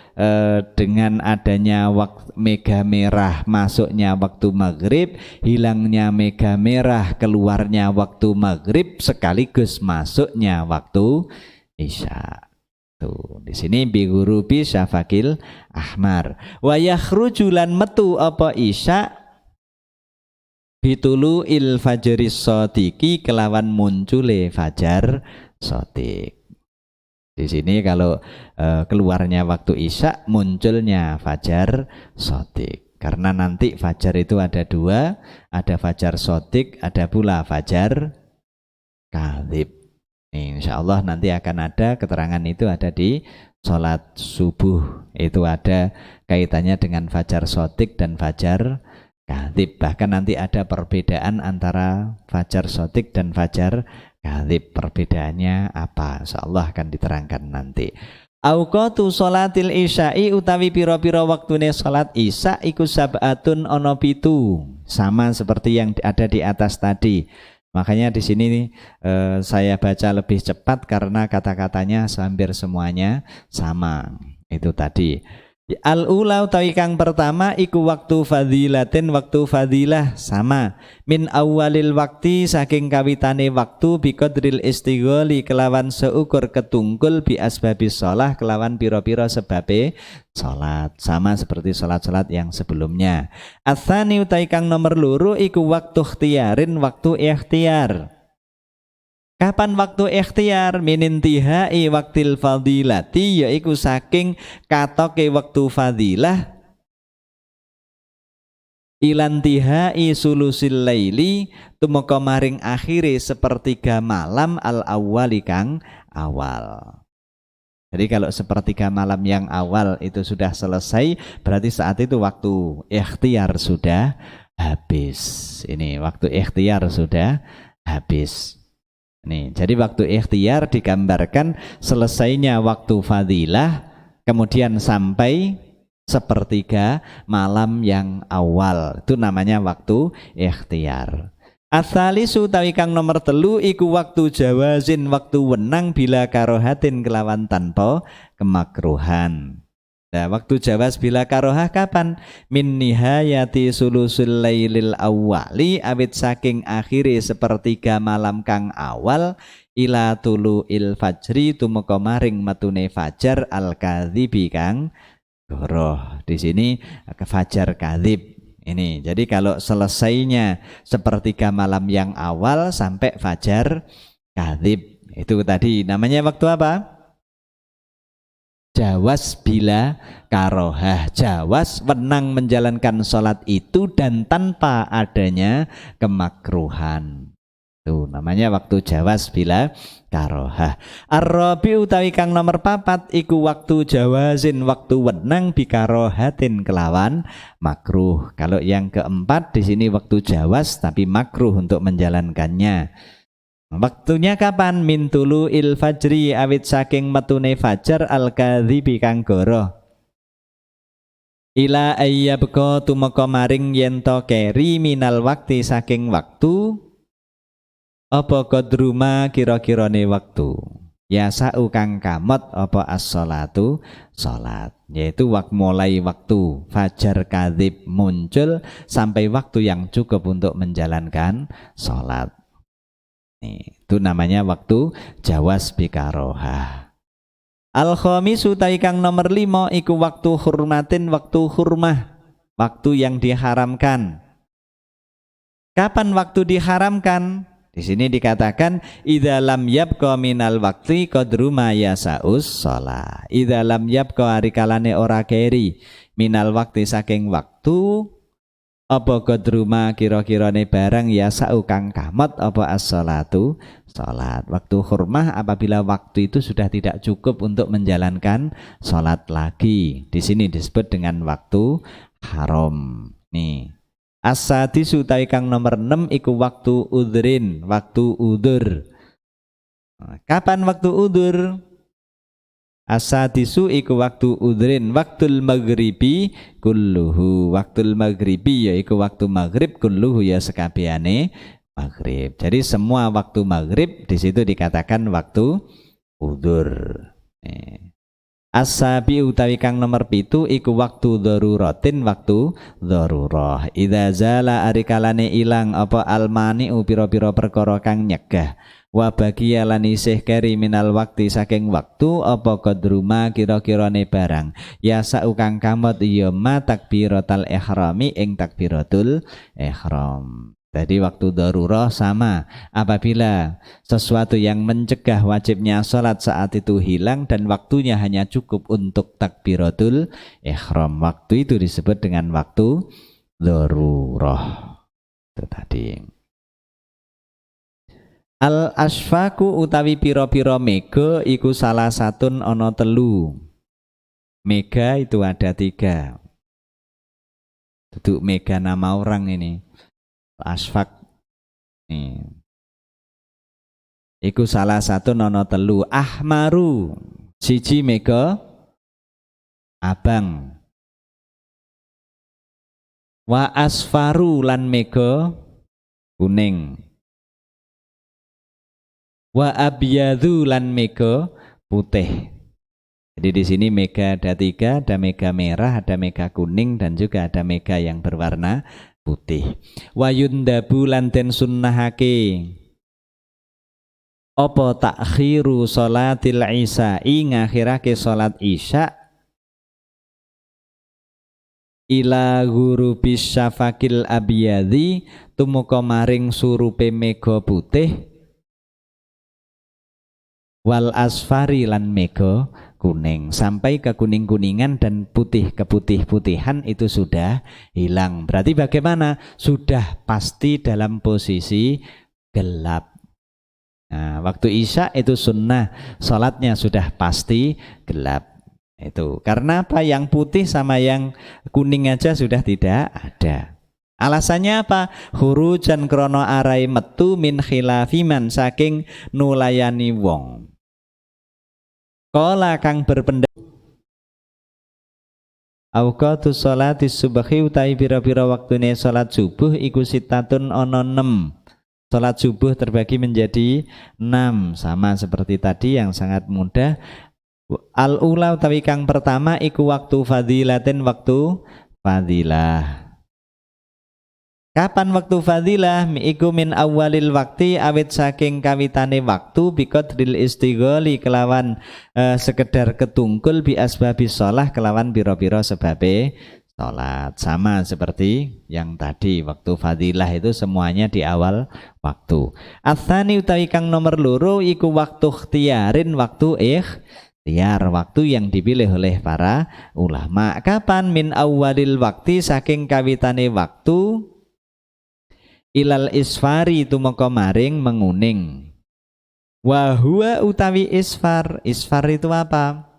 dengan adanya waktu mega merah masuknya waktu maghrib, hilangnya mega merah keluarnya waktu maghrib sekaligus masuknya waktu isya. Tuh, di sini bihuru bisyafakil ahmar. Wa yakhruju lan metu apa isya bitulu il fajris shotiki kelawan muncule fajar sotik. Di sini kalau keluarnya waktu isya munculnya fajar sotik. Karena nanti fajar itu ada dua, ada fajar sotik, ada pula fajar kadzib. Insya Allah nanti akan ada keterangan itu ada di sholat subuh. Itu ada kaitannya dengan fajar sotik dan fajar kadzib. Bahkan nanti ada perbedaan antara fajar sotik dan fajar kadzib. Perbedaannya apa? Insyaallah akan diterangkan nanti. Auqatu sholatil isya'i utawi pira-pira waktune salat isya iku sab'atun ana 7. Sama seperti yang ada di atas tadi. Makanya di sini saya baca lebih cepat karena kata-katanya hampir semuanya sama. Itu tadi. Al-ula utawi kang pertama iku waktu fadilatin, waktu fadilah sama min awalil wakti saking kawitane waktu biqadril istigholi kelawan seukur ketungkul bi asbabis shalah kelawan pira-pira sebabe salat, sama seperti salat-salat yang sebelumnya. Atsani utawi kang nomor loro iku waktu ikhtiarin, waktu ikhtiar. Kapan waktu ikhtiar? Minintihai waktil fadilati, yaiku saking katoke waktu fadilah ilantihai sulusil laili tumeka maring akhire sepertiga malam al awwali kang awal. Jadi kalau sepertiga malam yang awal itu sudah selesai, berarti saat itu waktu ikhtiar sudah habis. Ini waktu ikhtiar sudah habis. Nih, jadi waktu ikhtiar digambarkan selesainya waktu fadilah, kemudian sampai sepertiga malam yang awal. Itu namanya waktu ikhtiar. Asalisu tawi kang nomor telu iku waktu jawazin, waktu wenang bila karohatin kelawan tanpa kemakruhan. Nah, waktu jawaz bila karohah kapan? Min nihayati sulusul lailil awwali, awit saking akhiri sepertiga malam kang awal ila tulu il fajri tumeka maring metune fajar al kadzibi kang goroh. Di sini fajar kadzib. Ini jadi kalau selesainya sepertiga malam yang awal sampai fajar kadzib, itu tadi namanya waktu apa? Jawas bila karohah. Jawas wenang menjalankan sholat itu dan tanpa adanya kemakruhan. Itu namanya waktu jawas bila karohah. Ar-rabi utawi kang nomor papat iku waktu jawazin, waktu wenang bikarohatin kelawan makruh. Kalau yang keempat di sini waktu jawas tapi makruh untuk menjalankannya. Waktunya kapan? Min tulu il fajri, awit saking metune fajar al kadzibi kang goroh. Ila ayyabqa tumeka maring yen to keri minal wakti saking waktu apa qadruma kira-kirane waktu. Ya sa'u kang kamot apa as-sholatu salat, yaitu mulai waktu fajar kadzib muncul sampai waktu yang cukup untuk menjalankan salat. Itu namanya waktu jawas bikarohah. Al-khamisu taikang nomor 5 iku waktu hurmatin, waktu hurmah, waktu yang diharamkan. Kapan waktu diharamkan? Di sini dikatakan idza lam yabqa minal waqti qadru ma yasaus shalah. Idza lam yabqa arikalane ora keri minal waqti saking waktu apa qadruma kira-kirane barang ya sa'u kang kamot apa as-sholatu salat. Waktu hurmah apabila waktu itu sudah tidak cukup untuk menjalankan salat lagi. Di sini disebut dengan waktu haram. Nih. As-sadisu kang nomor 6 iku waktu udhrin, waktu udur. Kapan waktu udur? As-sadisu iku waktu udhrin, waktul maghribi kulluhu. Waktul maghribi yaiku waktu maghrib kulluhu ya sekabiane maghrib. Jadi semua waktu maghrib di situ dikatakan waktu udur. As-sabi utawi kang nomor 7 iku waktu daruratin, waktu darurah. Idza zala arikalane ilang apa almani pira-pira perkara kang nyegah. Wa bagiya lan isih keri minal wakti saking waktu apa qadruma kira-kirane barang ya saukang kamot ya ma takbiratul ihrami ing takbiratul ihram. Jadi waktu darurah sama apabila sesuatu yang mencegah wajibnya sholat saat itu hilang dan waktunya hanya cukup untuk takbiratul ihram. Waktu itu disebut dengan waktu darurah. Itu tadi. Al-asfaku utawi piro-piro mega iku salah satun ono telu. Mega itu ada 3. Duduk mega nama orang ini. Asfak nih. Iku salah satu nono telu. Ahmaru siji mega abang. Wa asfaru lan mega kuning. Wa abyadu lan mega putih. Jadi di sini mega ada 3, ada mega merah, ada mega kuning, dan juga ada mega yang berwarna putih. Wayundabu lan den sunnahake apa takhiru sholatil isya'i ngakhirake sholat isya ila ghurubis syafaqil abyadi tumuka maring surupe mega putih wal asfari lan mega kuning, sampai ke kuning-kuningan dan putih ke putih-putihan itu sudah hilang. Berarti bagaimana? Sudah pasti dalam posisi gelap. Nah, waktu isya itu sunnah, sholatnya sudah pasti gelap. Itu karena apa? Yang putih sama yang kuning aja sudah tidak ada. Alasannya apa? Hurujan krono arai metu min khilafiman saking nulayani wong. Kala kang berpendapat auqatus sholati subhi utai pira-pira waktune salat subuh iku sitatun ana 6. Salat subuh terbagi menjadi 6, sama seperti tadi yang sangat mudah. Al-ula utawi kang pertama iku waktu fadilatin, waktu fadilah. Kapan waktu fadilah? Iku min awalil wakti, awit saking kawitane waktu, biqadril istighali kelawan sekedar ketungkul bi asbabis shalah kelawan biro-biro sebabe sholat. Sama seperti yang tadi, waktu fadilah itu semuanya di awal waktu. Atsani utawi kang nomor loro iku waktu ikhtiarin, waktu ikhtiar, waktu yang dipilih oleh para ulama. Kapan? Min awalil wakti saking kawitane waktu ilal isfari tumeka maring menguning. Wa huwa utawi isfar, isfar itu apa?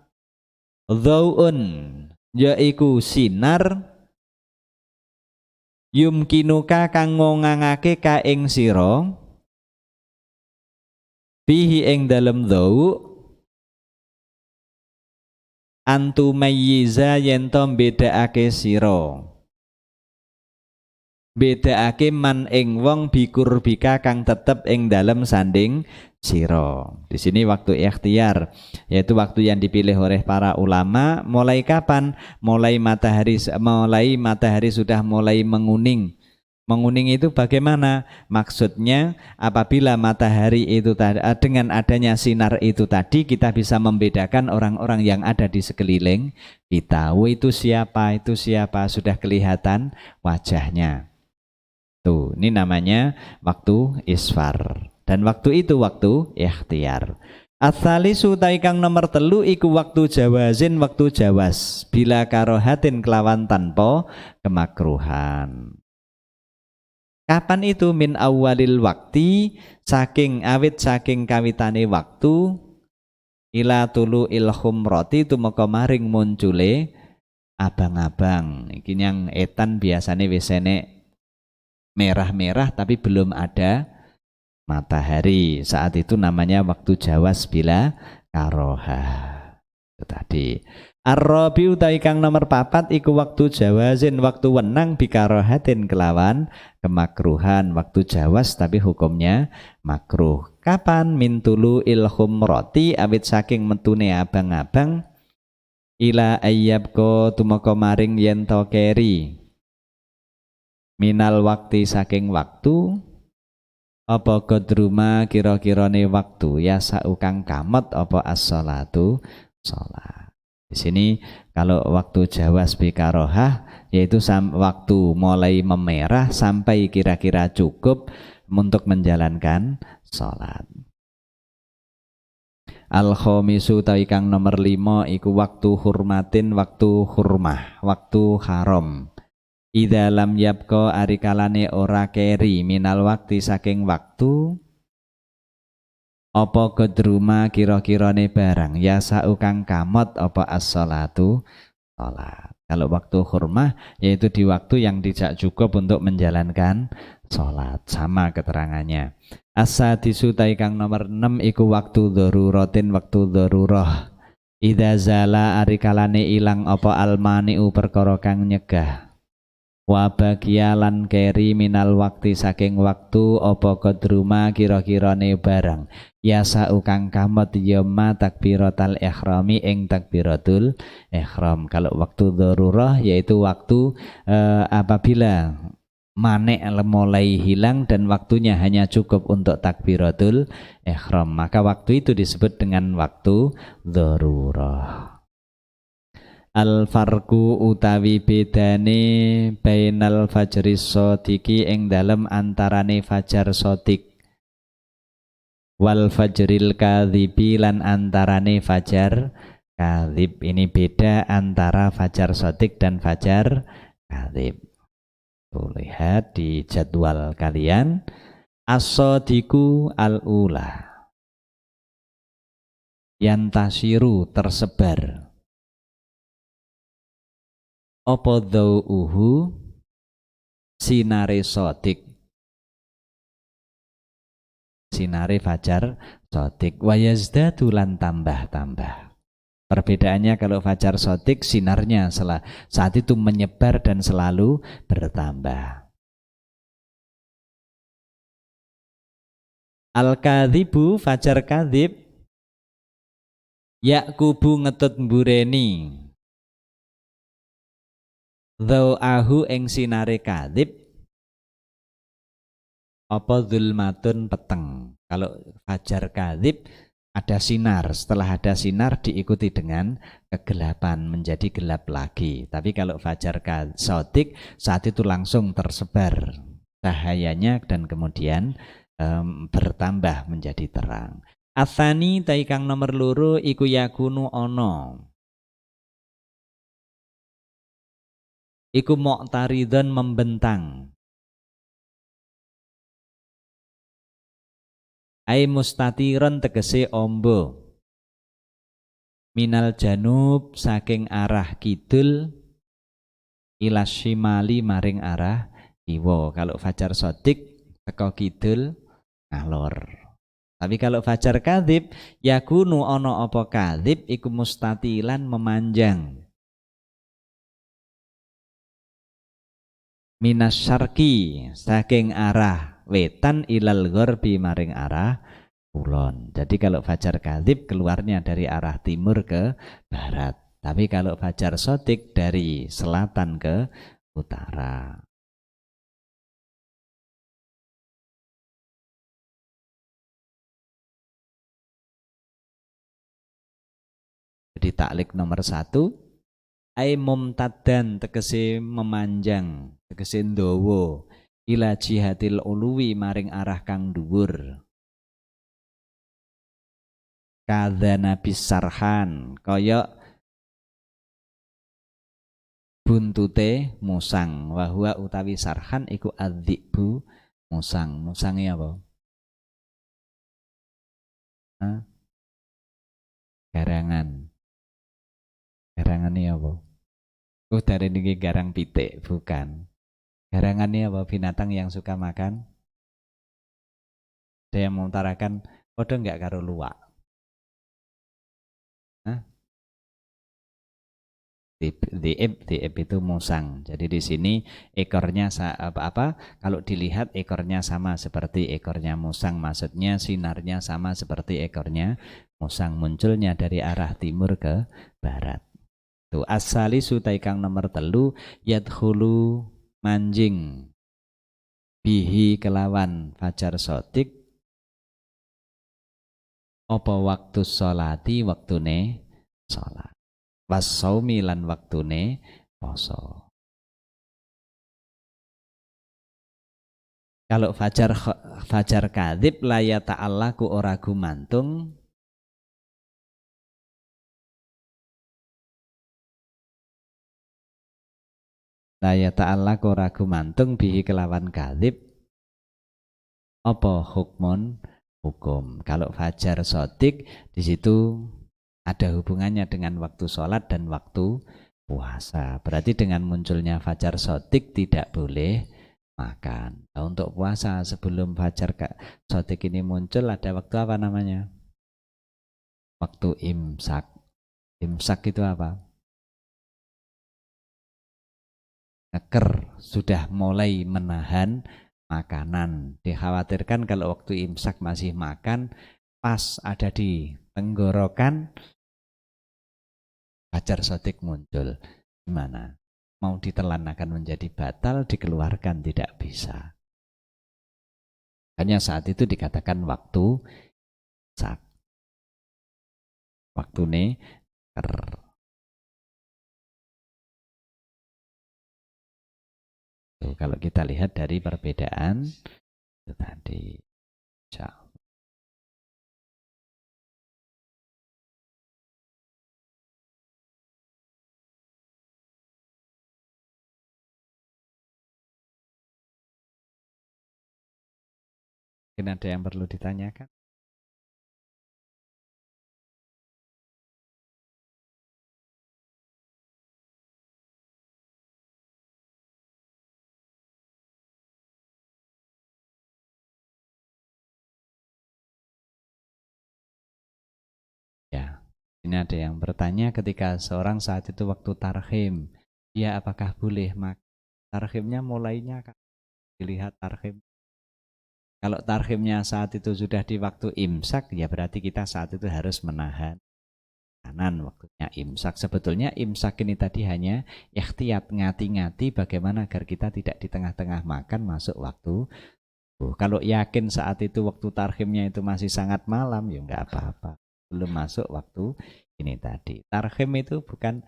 Dhau'un, yaiku sinar yumkinuka kang ngongangake ka ing sira fihi ing dalem dhau antu mayyiza yen to bedakake sira, bedakake man ing wong bikur bika kang tetep ing dalem sanding siro. Di sini waktu ikhtiar, yaitu waktu yang dipilih oleh para ulama. Mulai kapan? Mulai matahari sudah mulai menguning. Menguning itu bagaimana? Maksudnya apabila matahari itu dengan adanya sinar itu tadi, kita bisa membedakan orang-orang yang ada di sekeliling kita. Oh, itu siapa? Itu siapa? Sudah kelihatan wajahnya. Tuh, ini namanya waktu isfar. Dan waktu itu waktu ikhtiar. Ats-tsalisu kang nomor 3 iku waktu jawazin, waktu jawas bila karohatin kelawan tanpa kemakruhan. Kapan itu? Min awalil wakti, saking kawitane waktu ila tulu il khumrati tumeka maring muncule abang-abang. Iki yang etan biasane wis enek merah-merah tapi belum ada matahari. Saat itu namanya waktu jawas bila karohah. Itu tadi. Ar-rabi utawi kang nomor 4 iku waktu jawazin, waktu wenang bikarohatin kelawan kemakruhan. Waktu jawas tapi hukumnya makruh. Kapan? Min tulu il khumrati, awit saking metune abang-abang ila ayyabko tumeka maring yen to keri minal wakti saking waktu apa kodruma kira-kirane waktu ya saukang kamot apa as-sholatu sholat. Di sini kalau waktu jawas bikarohah yaitu waktu mulai memerah sampai kira-kira cukup untuk menjalankan sholat. Al-khomisu tawi kang nomor 5 iku waktu hurmatin, waktu hurmah, waktu haram. Idza lam yabqa arikalane ora keri minal wakti saking waktu apa gedruma kira-kirane barang ya saukang kamot apa as-sholatu sholat. Kalau waktu hurmah yaitu di waktu yang tidak cukup untuk menjalankan sholat. Sama keterangannya. As-sadisu kang nomor 6 iku waktu daruratin, waktu darurah. Idza zala arikalane ilang apa almaniu perkara kang nyegah. wa bagialan keri minal waktu saking waktu apa kodruma kira-kirane barang yasa ukang kamot yoma takbiratul ikhrami ing takbiratul ihram. Kalau waktu darurah yaitu waktu apabila manek mulai hilang dan waktunya hanya cukup untuk takbiratul ihram, maka waktu itu disebut dengan waktu darurah. Al farku utawi bedane bainal fajri sodiki ing dalem antarane fajar sodik wal fajril kadhibi lan antarane fajar kadhib. Ini beda antara fajar sodik dan fajar kadhib. Tuh, lihat di jadwal kalian. As-sodiku al-ula yantasiru tersebar apa dhau'uhu sinare sodik, sinare fajar sodik, wayazdadu lan tambah-tambah. Perbedaannya kalau fajar sodik sinarnya saat itu menyebar dan selalu bertambah. Al-kadhibu fajar kadhib yakubu ngetut mbureni dhau'ahu ing sinare kadhib apa zulmatun peteng. Kalau fajar kadhib ada sinar, setelah ada sinar diikuti dengan kegelapan menjadi gelap lagi. Tapi kalau fajar sodik saat itu langsung tersebar cahayanya dan kemudian bertambah menjadi terang. Atsani taikang nomor loro iku yakunu ono iku mu'taridun membentang ai mustatiron tegese ombo minal janub saking arah kidul ila shimali maring arah kiwa. Kalau fajar sodik teko kidul ngalor. Tapi kalau fajar kadhib yakunu ono apa kadhib iku mustatilan memanjang minas syarqi saking arah wetan ilal gharbi maring arah kulon. Jadi kalau fajar kadhib keluarnya dari arah timur ke barat. Tapi kalau fajar sodik dari selatan ke utara. Jadi taklik nomor 1 ai mumtaddan tegese memanjang, tegese ndawa ila jihatil uluwi maring arah kang dhuwur. Kadzana bisarhan kaya buntute musang. Wahwa utawi sarhan iku adzibu musang. Musangnya apa? Hah? Garangan. Garangannya apa? Dari niki garang pitik, bukan. Garangannya apa? Binatang yang suka makan. Ada yang mengutarakan podo enggak karo luwak. Hah? Diib itu musang. Jadi di sini ekornya apa? Kalau dilihat ekornya sama seperti ekornya musang, maksudnya sinarnya sama seperti ekornya musang, munculnya dari arah timur ke barat. Tuh asali sutai kang nomor telu yadkhulu manjing bihi kelawan fajar sodik apa waktu sholati waktune sholat wasaumi lan waktune poso. Kalau fajar kadhib la ya ta'allaku ora gumantung la ya ta'allaku ora gumantung bihi kelawan kadhib apa hukmun hukum. Kalau fajar sodik di situ ada hubungannya dengan waktu sholat dan waktu puasa. Berarti dengan munculnya fajar sodik tidak boleh makan. Nah, untuk puasa sebelum fajar sodik ini muncul ada waktu apa namanya? Waktu imsak. Imsak itu apa? ngeker, sudah mulai menahan makanan. Dikhawatirkan kalau waktu imsak masih makan, pas ada di tenggorokan, Fajar Shadiq muncul. Gimana? Mau ditelan akan menjadi batal, dikeluarkan tidak bisa. Hanya saat itu dikatakan waktu imsak. Waktu neker. Kalau kita lihat dari perbedaan itu tadi. Mungkin ada yang perlu ditanyakan? Ya, ini ada yang bertanya ketika seorang saat itu waktu tarhim, dia apakah boleh makan? Tarhimnya mulainya dilihat tarhim. Kalau tarhimnya saat itu sudah di waktu imsak, ya berarti kita saat itu harus menahan makanan waktunya imsak. Sebetulnya imsak ini tadi hanya ikhtiyat, ngati-ngati bagaimana agar kita tidak di tengah-tengah makan masuk waktu. Kalau yakin saat itu waktu tarhimnya itu masih sangat malam, ya nggak apa-apa. Belum masuk waktu ini tadi. Tarhim itu bukan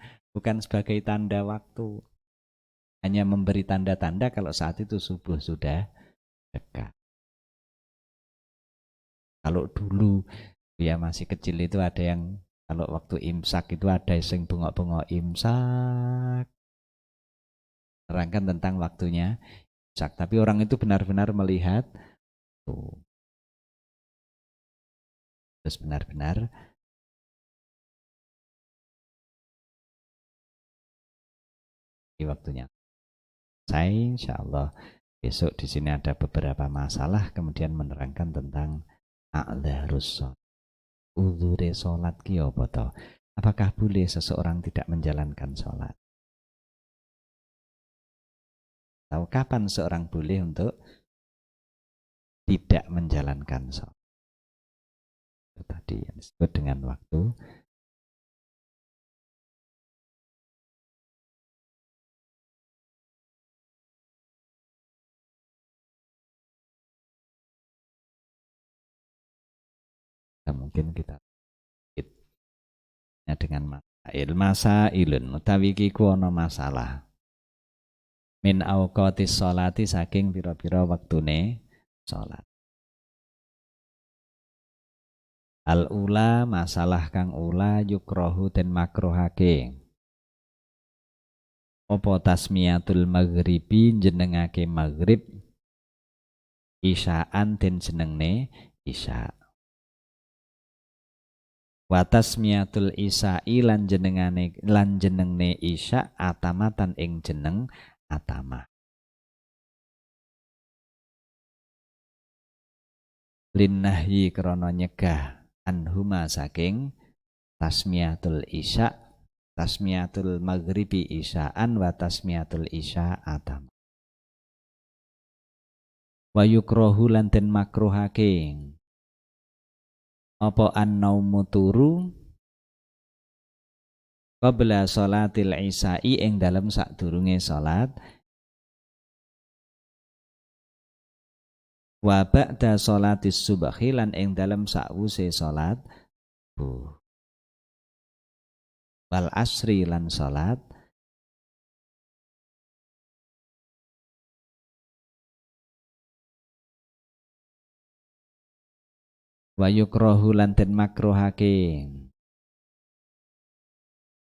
sebagai tanda waktu. Hanya memberi tanda-tanda kalau saat itu subuh sudah dekat. Kalau dulu dia masih kecil itu ada yang kalau waktu imsak itu ada yang bengok-bengok imsak. Terangkan tentang waktunya imsak. Tapi orang itu benar-benar melihat tuh. Terus benar-benar di waktunya. Saya insya Allah besok di sini ada beberapa masalah kemudian menerangkan tentang a'dharus sholat. Udhure sholat ki apa toh? Apakah boleh seseorang tidak menjalankan sholat? Tahu kapan seorang boleh untuk tidak menjalankan sholat? Itu tadi yang disebut dengan waktu. Mungkin kita dengan masailun utawi kiku ana masalah min auqatis sholati saking pira-pira wektune salat. Al ula masalah kang ula yukrohu den makruhake. Apa tasmiyatul maghribi jenengake maghrib isyaan den jenengne isya. Wa tasmiyatul isya'i lan jenengne isya atamatan ing jeneng atama. Linnahyi krana nyegah anhuma saking tasmiyatul isya, tasmiyatul maghribi isyaan wa tasmiyatul isya atam. Wa yukrahu lan den makruhake apa an-naumu turu qabla sholatil isya'i ing dalem sadurunge salat wa ba'da sholatis subhi lan ing dalem sakwuse salat wal asri lan salat wa yukrahu lan den makruhake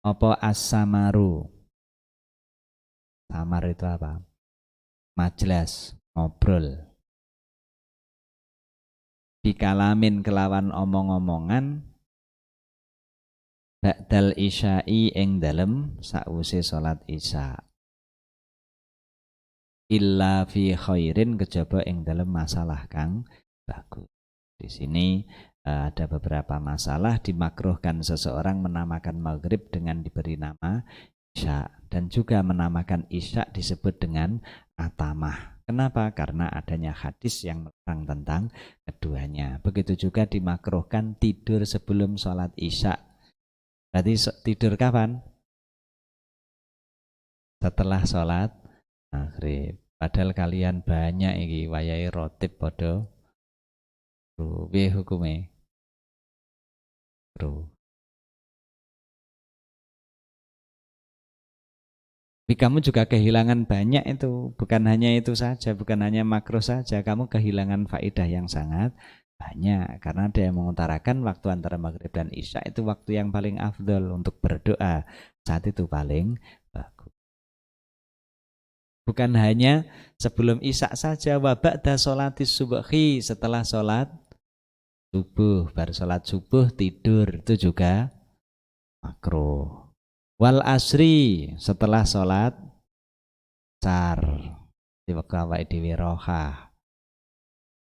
apa as-samaru. Samar itu apa? Majlas, ngobrol. Bikalamin kelawan omong-omongan ba'dal isya'i ing dalem sakwuse salat isya. Illa fi khairin kejaba ing dalem masalah kang bagus. Di sini ada beberapa masalah. Dimakruhkan seseorang menamakan maghrib dengan diberi nama isya. dan juga menamakan isya disebut dengan atamah. Kenapa? Karena adanya hadis yang melarang tentang keduanya. Begitu juga dimakruhkan tidur sebelum sholat isya. Berarti tidur kapan? Setelah sholat maghrib. Padahal kalian banyak iki wayahe rotib padha piye hukume? Bro. Tapi kamu juga kehilangan banyak itu, bukan hanya itu saja, bukan hanya makro saja, kamu kehilangan faedah yang sangat banyak karena ada yang mengutarakan waktu antara maghrib dan isya itu waktu yang paling afdol untuk berdoa, saat itu paling bagus. Bukan hanya sebelum isya saja, wa ba'da sholatis subhi, setelah sholat subuh, baru sholat subuh tidur itu juga makro. Wal asri, setelah sholat asar di waktu awake dhewe roha,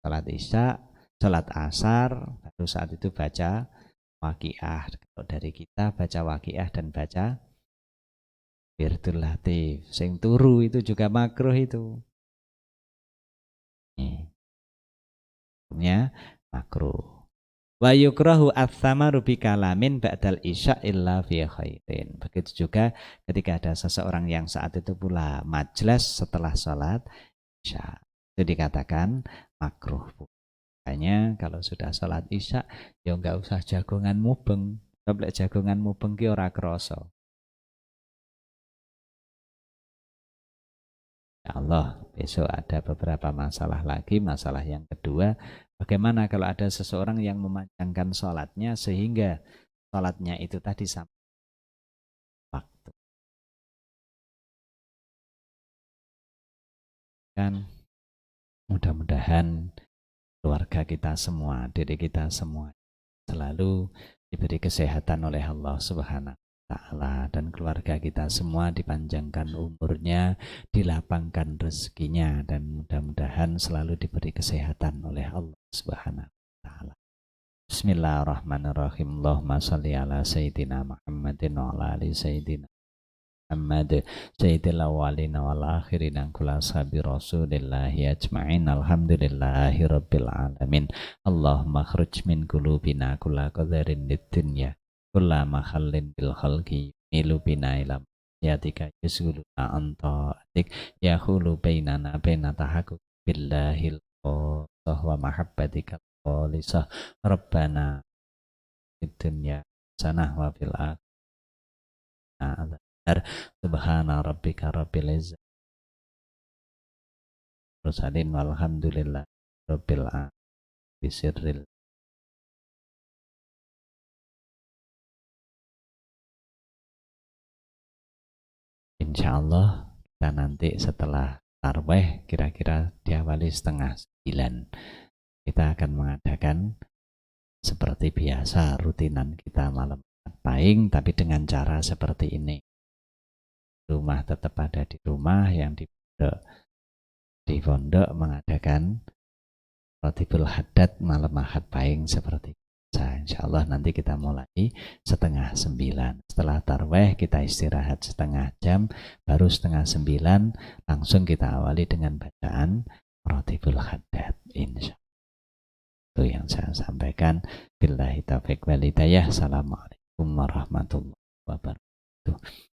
salat isya, salat asar, baru saat itu baca waqiah. Kalau dari kita baca waqiah dan baca wirdul latif. Sing turu itu juga makruh itu. Hukumnya makruh. Wa yukrahu ats-tsamaru bi kalamin ba'dal isya illa fi khairin. Begitu juga ketika ada seseorang yang saat itu pula majlis setelah sholat isya. Itu dikatakan makruh. Makanya kalau sudah sholat isya ya enggak usah jagongan mubeng. Sebab jagongan mubeng ki ora krasa. Ya Allah, besok ada beberapa masalah lagi. Masalah yang kedua, bagaimana kalau ada seseorang yang memanjangkan sholatnya sehingga sholatnya itu tadi sampai waktu. Kan mudah-mudahan keluarga kita semua, diri kita semua selalu diberi kesehatan oleh Allah Subhanahu wa taala dan keluarga kita semua dipanjangkan umurnya, dilapangkan rezekinya dan mudah-mudahan selalu diberi kesehatan oleh Allah Subhanahu wa taala. Bismillahirrahmanirrahim. Allahumma shalli ala sayyidina Muhammadin wa ala ali sayyidina Muhammad sayyidil awwalin wal akhirin kula ashabi rasulillahi ajma'in alhamdulillahi rabbil alamin. Allahumma khruj min qulubina kulla qadarin lid dunya kulla mahallin bil khalqi milu bina ila yatika yusguluna anta atik yahulu bainana baina tahaqquq billahil qasah wa mahabbatika khalisah rabbana fid dunya sanah wa fil akhirah. Subhana rabbika rabbil izzati mursalin walhamdulillah rabbil alamin bisirril. Insyaallah kita nanti setelah tarweh kira-kira diawali 8:30 kita akan mengadakan seperti biasa rutinan kita malam Pahing tapi dengan cara seperti ini. Rumah tetap ada di rumah, yang di pondok mengadakan Rotibul Haddad malam Ahad Pahing seperti biasa. Insyaallah nanti kita mulai 8:30. Setelah tarweh kita istirahat setengah jam, baru 8:30 langsung kita awali dengan bacaan Rotibul Haddad. Insyaallah. Itu yang saya sampaikan. Billahi taufiq wal hidayah. Assalamualaikum warahmatullahi wabarakatuh.